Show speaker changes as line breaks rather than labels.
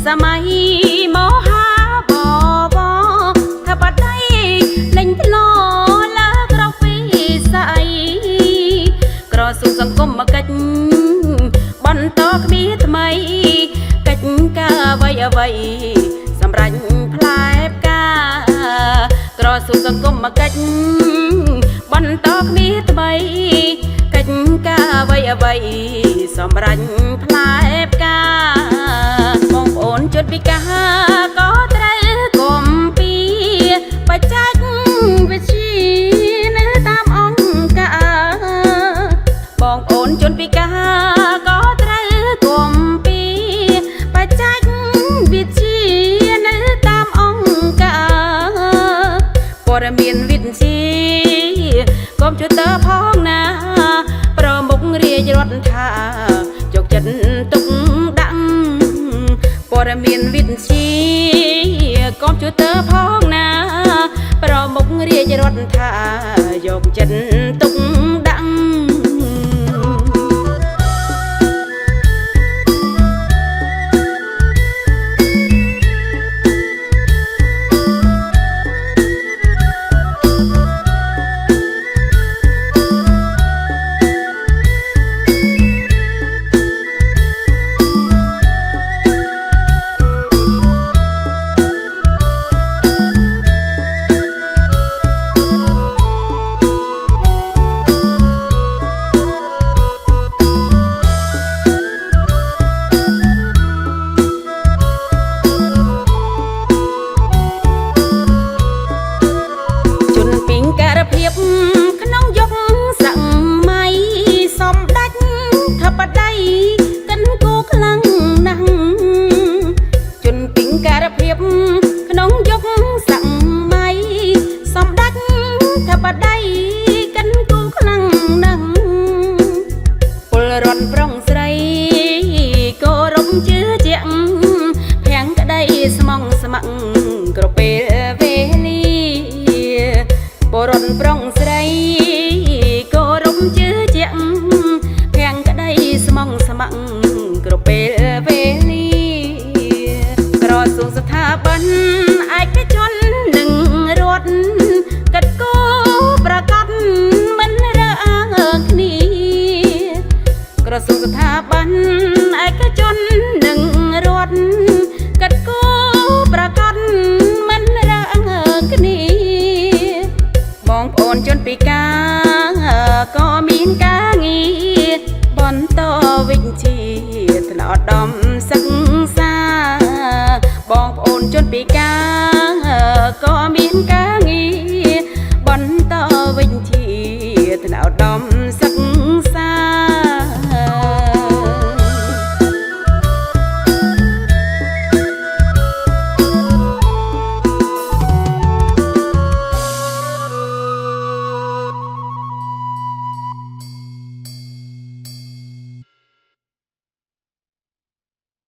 សម័យមហាបវរថាបាត់ដៃលេងធ្លោលើក្រពីស្អីក្រសួងសង្គមមកកិច្ចបន្តគ្មានថ្មីកិច្ចការអ្វីសម្រាប់ផ្លែផ្កាក្រសួងសង្គមមកកិច្ចបន្តគ្មានថ្មីកិច្ចការអ្វីសម្រាប់ផ្លែផ្កាបងប្អូនជនពិការក៏ត្រូវគុំពីបច្ចេកវិទ្យានៅតាមអង្គការបងប្អូនជនពិការក៏ត្រូវគុំពីបច្ចេកវិទ្យានៅតាមអង្គការព័ត៌មានវិទ្យាកុំព្យូទ័រផងណាប្រមុខរាជរដ្ឋថាយកចិត្តទុកដាក់ព័ត៌មានវិទ្យាកុំព្យូទ័រផងណាប្រមុខរាជរដ្ឋថាយកចិត្តទុកដាក់ក្នុងយុគសម័យសម្ដេចថាបតីកិនគូខ្លាំងណាស់ជនពីងការភាពក្នុងយុគសម័យសម្ដេចថាបតីកិនគូខ្លាំងណាស់ពលរដ្ឋប្រុងស្រីគោរពជឿជាក់ភាំងក្តីស្មងស្ម័គ្រក្រពេលវេលាពលរដ្ឋប្រុងស្រីគោរពជឿជាក់ភាំងក្តីស្មងស្ម័គ្រក្រពេលវេលាក្រសួងស្ថាប័នឯកជននិងរដ្ឋកិត្តគោប្រកាសមិនរើអាងគ្នាក្រសួងស្ថាប័នឯកជននិងរដ្ឋកិត្តគោប្រកាសមិនរើអាងគ្នាបងប្អូនជនពិការក៏មានការងារបន្តវិជ្ជាថ្នាក់ឧត្តម